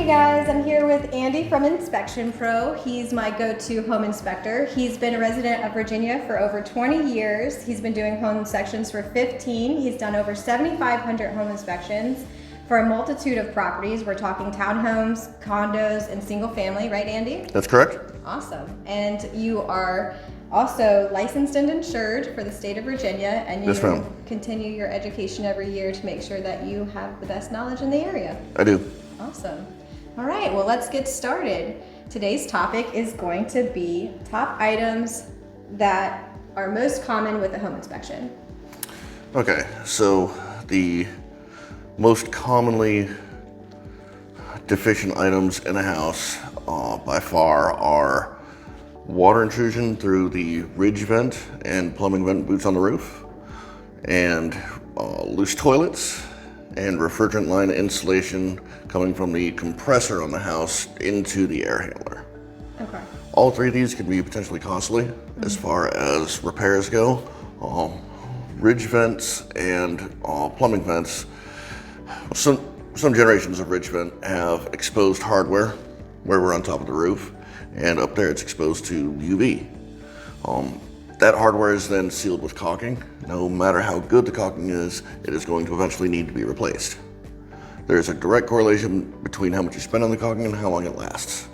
Hey guys, I'm here with Andy from Inspection Pro. He's my go-to home inspector. He's been a resident of Virginia for over 20 years. He's been doing home inspections for 15. He's done over 7,500 home inspections for a multitude of properties. We're talking townhomes, condos, and single family, right Andy? That's correct. Awesome. And you are also licensed and insured for the state of Virginia, and you Yes, ma'am. continue your education every year to make sure that you have the best knowledge in the area. I do. Awesome. All right, well, let's get started. Today's topic is going to be top items that are most common with a home inspection. Okay, so the most commonly deficient items in a house by far are water intrusion through the ridge vent and plumbing vent boots on the roof, and loose toilets, and refrigerant line insulation coming from the compressor on the house into the air handler. Okay. All three of these can be potentially costly as far as repairs go. Ridge vents and plumbing vents, some generations of ridge vent have exposed hardware where we're on top of the roof, and up there it's exposed to UV. That hardware is then sealed with caulking. No matter how good the caulking is, it is going to eventually need to be replaced. There's a direct correlation between how much you spend on the caulking and how long it lasts.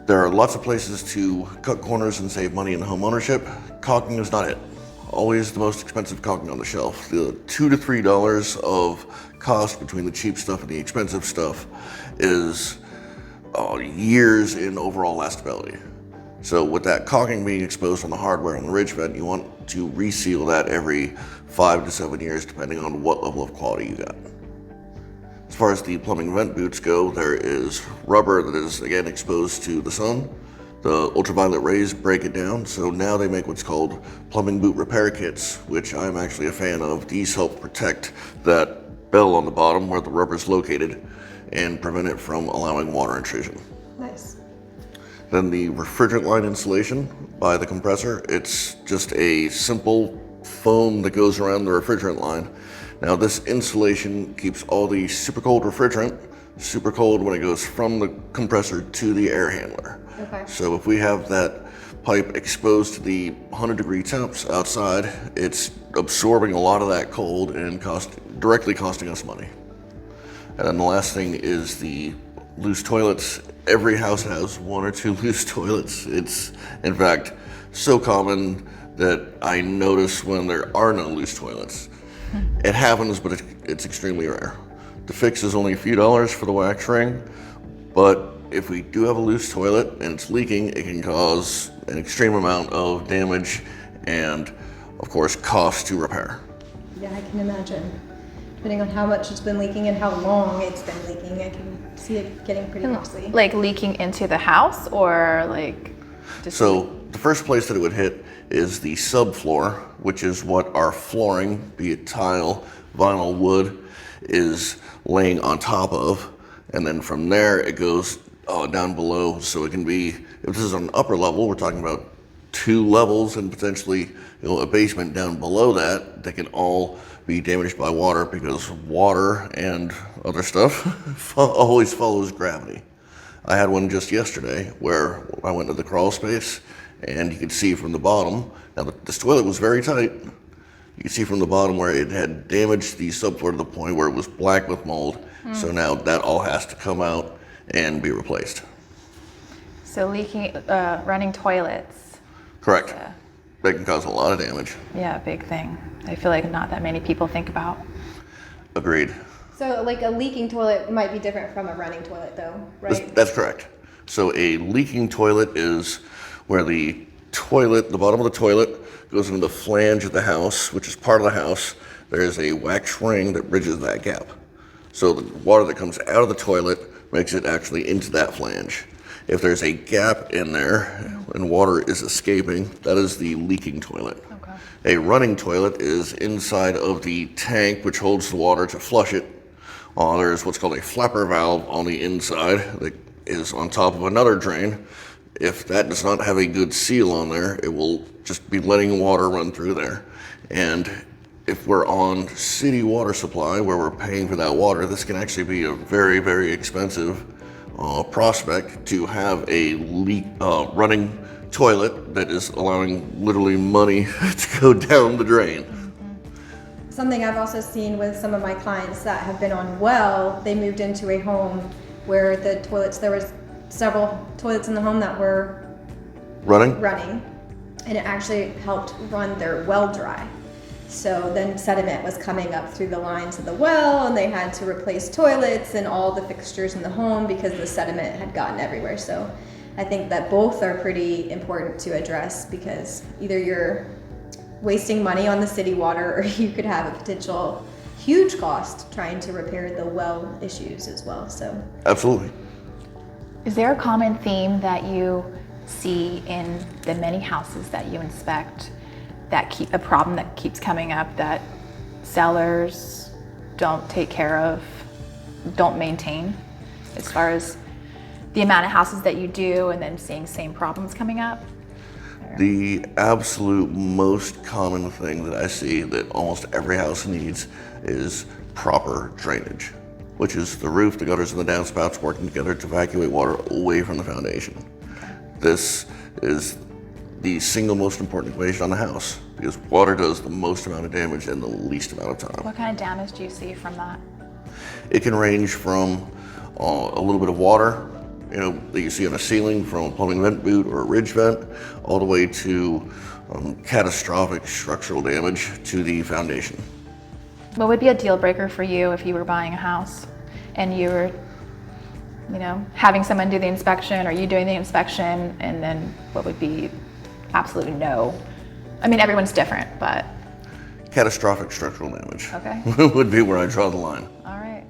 There are lots of places to cut corners and save money in home ownership. Caulking is not it. Always the most expensive caulking on the shelf. The $2 to $3 of cost between the cheap stuff and the expensive stuff is years in overall lastability. So with that caulking being exposed on the hardware on the ridge vent, you want to reseal that every 5 to 7 years, depending on what level of quality you got. As far as the plumbing vent boots go, there is rubber that is again exposed to the sun. The ultraviolet rays break it down, so now they make what's called plumbing boot repair kits, which I'm actually a fan of. These help protect that bell on the bottom where the rubber is located and prevent it from allowing water intrusion. Nice. Then the refrigerant line insulation by the compressor, it's just a simple foam that goes around the refrigerant line. Now this insulation keeps all the super cold refrigerant super cold when it goes from the compressor to the air handler. Okay. So if we have that pipe exposed to the 100-degree temps outside, it's absorbing a lot of that cold and directly costing us money. And then the last thing is the loose toilets. Every house has one or two loose toilets. It's, in fact, so common that I notice when there are no loose toilets. It happens, but it's extremely rare. The fix is only a few dollars for the wax ring, but if we do have a loose toilet and it's leaking, it can cause an extreme amount of damage and, of course, cost to repair. Yeah, I can imagine. Depending on how much it's been leaking and how long it's been leaking, I can see it getting pretty costly. Like leaking into the house, or like just So the first place that it would hit is the subfloor, which is what our flooring, be it tile, vinyl, wood, is laying on top of. And then from there it goes down below. So it can be, if this is on an upper level, we're talking about 2 levels and potentially a basement down below that can all be damaged by water, because water and other stuff always follows gravity. I had one just yesterday where I went to the crawl space and you could see from the bottom, now this toilet was very tight, you could see from the bottom where it had damaged the subfloor to the point where it was black with mold. So now that all has to come out and be replaced. so leaking, running toilets. Correct. Yeah. That can cause a lot of damage. Yeah, big thing. I feel like not that many people think about. Agreed. So like a leaking toilet might be different from a running toilet though, right? That's correct. So a leaking toilet is where the bottom of the toilet goes into the flange of the house, which is part of the house. There is a wax ring that bridges that gap. So the water that comes out of the toilet makes it actually into that flange. If there's a gap in there and water is escaping, that is the leaking toilet. Okay. A running toilet is inside of the tank which holds the water to flush it. There's what's called a flapper valve on the inside that is on top of another drain. If that does not have a good seal on there, it will just be letting water run through there. And if we're on city water supply where we're paying for that water, this can actually be a very, very expensive prospect to have a running toilet that is allowing literally money to go down the drain. Something I've also seen with some of my clients that have been on well, they moved into a home where there was several toilets in the home that were Running? And it actually helped run their well dry. So then sediment was coming up through the lines of the well, and they had to replace toilets and all the fixtures in the home because the sediment had gotten everywhere. So I think that both are pretty important to address, because either you're wasting money on the city water, or you could have a potential huge cost trying to repair the well issues as well. So Absolutely. Is there a common theme that you see in the many houses that you inspect, a problem that keeps coming up that sellers don't take care of, don't maintain, as far as the amount of houses that you do and then seeing same problems coming up? The absolute most common thing that I see that almost every house needs is proper drainage, which is the roof, the gutters, and the downspouts working together to evacuate water away from the foundation. This is the single most important equation on the house, because water does the most amount of damage in the least amount of time. What kind of damage do you see from that? It can range from a little bit of water, that you see on a ceiling from a plumbing vent boot or a ridge vent, all the way to catastrophic structural damage to the foundation. What would be a deal breaker for you if you were buying a house and you were, having someone do the inspection, or you doing the inspection, and then what would be absolutely no? I mean, everyone's different, but. Catastrophic structural damage. Okay. Would be where I draw the line. All right.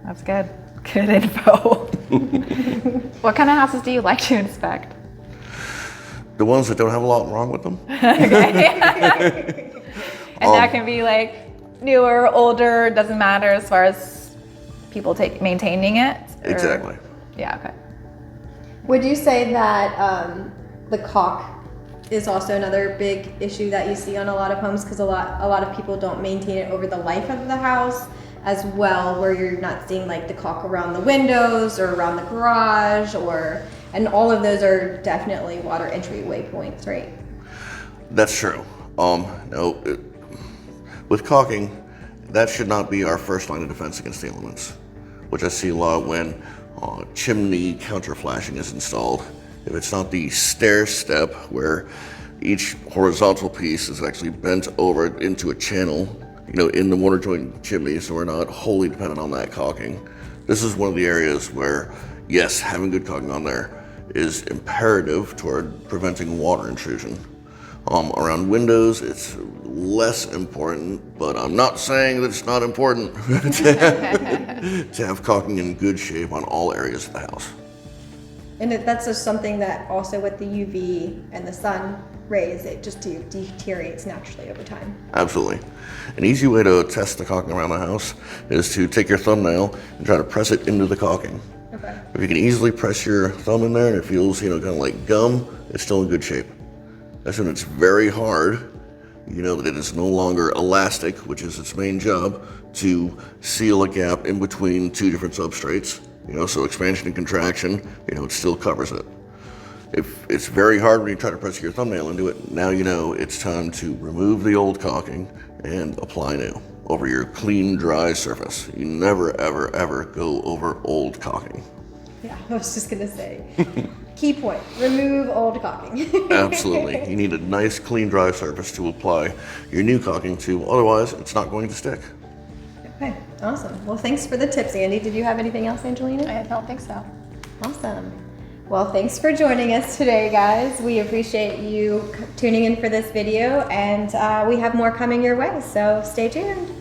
That's good. Good info. What kind of houses do you like to inspect? The ones that don't have a lot wrong with them. Okay. And that can be like newer, older, doesn't matter as far as people maintaining it? Or? Exactly. Yeah, okay. would you say that the caulk is also another big issue that you see on a lot of homes, because a lot of people don't maintain it over the life of the house as well, where you're not seeing like the caulk around the windows or around the garage, and all of those are definitely water entryway points, right? That's true. With caulking, that should not be our first line of defense against the elements, which I see a lot when chimney counter flashing is installed. If it's not the stair step where each horizontal piece is actually bent over into a channel, in the mortar joint chimney, so we're not wholly dependent on that caulking. This is one of the areas where, yes, having good caulking on there is imperative toward preventing water intrusion. Around windows, it's less important, but I'm not saying that it's not important to have caulking in good shape on all areas of the house. And that's just something that also with the UV and the sun rays, it just deteriorates naturally over time. Absolutely. An easy way to test the caulking around the house is to take your thumbnail and try to press it into the caulking. Okay. If you can easily press your thumb in there and it feels, kind of like gum, it's still in good shape. As soon as it's very hard, you know that it is no longer elastic, which is its main job, to seal a gap in between two different substrates. So expansion and contraction, it still covers it. If it's very hard when you try to press your thumbnail into it, now you know it's time to remove the old caulking and apply new over your clean, dry surface. You never, ever, ever go over old caulking. Yeah, I was just gonna say. Key point, remove old caulking. Absolutely. You need a nice, clean, dry surface to apply your new caulking to, otherwise it's not going to stick. Okay, awesome. Well, thanks for the tips, Andy. Did you have anything else, Angelina? I don't think so. Awesome. Well, thanks for joining us today, guys. We appreciate you tuning in for this video, and we have more coming your way, so stay tuned.